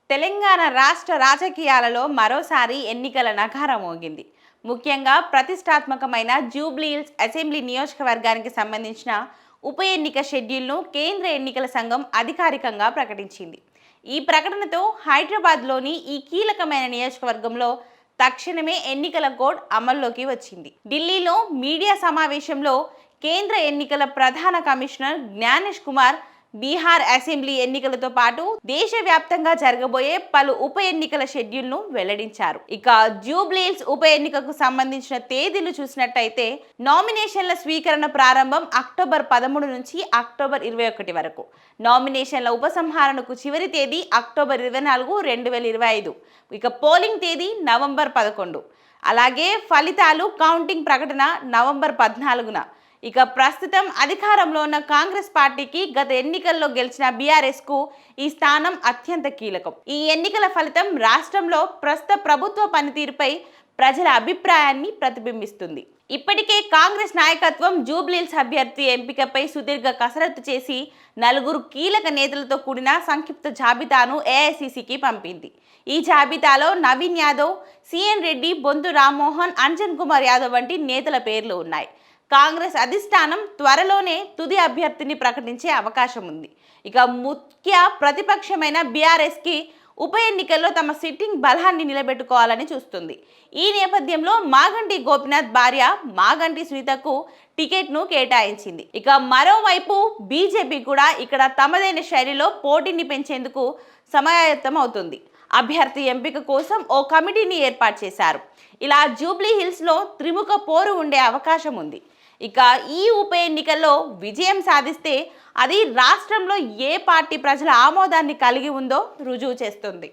తెలంగాణ రాష్ట్ర రాజకీయాలలో మరోసారి ఎన్నికల నగారా మోగింది. ముఖ్యంగా ప్రతిష్టాత్మకమైన జూబ్లీహిల్స్ అసెంబ్లీ నియోజకవర్గానికి సంబంధించిన ఉప ఎన్నిక షెడ్యూల్ను కేంద్ర ఎన్నికల సంఘం అధికారికంగా ప్రకటించింది. ఈ ప్రకటనతో హైదరాబాద్లోని ఈ కీలకమైన నియోజకవర్గంలో తక్షణమే ఎన్నికల కోడ్ అమల్లోకి వచ్చింది. ఢిల్లీలో మీడియా సమావేశంలో కేంద్ర ఎన్నికల ప్రధాన కమిషనర్ జ్ఞానేష్ కుమార్ బీహార్ అసెంబ్లీ ఎన్నికలతో పాటు దేశవ్యాప్తంగా జరగబోయే పలు ఉప ఎన్నికల షెడ్యూల్ను వెల్లడించారు. ఇక జూబ్లీహిల్స్ ఉప ఎన్నికకు సంబంధించిన తేదీలు చూసినట్టయితే నామినేషన్ల స్వీకరణ ప్రారంభం అక్టోబర్ 13 నుంచి అక్టోబర్ 21 వరకు. నామినేషన్ల ఉపసంహరణకు చివరి తేదీ అక్టోబర్ 24, 2025. ఇక పోలింగ్ తేదీ నవంబర్ 11. అలాగే ఫలితాలు కౌంటింగ్ ప్రకటన నవంబర్ 14న. ఇక ప్రస్తుతం అధికారంలో ఉన్న కాంగ్రెస్ పార్టీకి గత ఎన్నికల్లో గెలిచిన బీఆర్ఎస్కు ఈ స్థానం అత్యంత కీలకం. ఈ ఎన్నికల ఫలితం రాష్ట్రంలో ప్రస్తుత ప్రభుత్వ పనితీరుపై ప్రజల అభిప్రాయాన్ని ప్రతిబింబిస్తుంది. ఇప్పటికే కాంగ్రెస్ నాయకత్వం జూబ్లీహిల్స్ అభ్యర్థి ఎంపికపై సుదీర్ఘ కసరత్తు చేసి 4 కీలక నేతలతో కూడిన సంక్షిప్త జాబితాను ఏఐసీసీకి పంపింది. ఈ జాబితాలో నవీన్ యాదవ్, సిఎన్ రెడ్డి, బొంతు రామ్మోహన్, అంజన్ కుమార్ యాదవ్ వంటి నేతల పేర్లు ఉన్నాయి. కాంగ్రెస్ అధిష్టానం త్వరలోనే తుది అభ్యర్థిని ప్రకటించే అవకాశం ఉంది. ఇక ముఖ్య ప్రతిపక్షమైన బీఆర్ఎస్కి ఉప ఎన్నికల్లో తమ సిట్టింగ్ బలాన్ని నిలబెట్టుకోవాలని చూస్తుంది. ఈ నేపథ్యంలో మాగంటి గోపీనాథ్ భార్య మాగంటి సునీతకు టికెట్ను కేటాయించింది. ఇక మరోవైపు బీజేపీ కూడా ఇక్కడ తమదైన శైలిలో పోటీని పెంచేందుకు సమాయత్తం అవుతుంది. అభ్యర్థి ఎంపిక కోసం ఓ కమిటీని ఏర్పాటు చేశారు. ఇలా జూబ్లీహిల్స్లో త్రిముఖ పోరు ఉండే అవకాశం ఉంది. ఇక ఈ ఉప ఎన్నికల్లో విజయం సాధిస్తే అది రాష్ట్రంలో ఏ పార్టీ ప్రజల ఆమోదాన్ని కలిగి ఉందో రుజువు చేస్తుంది.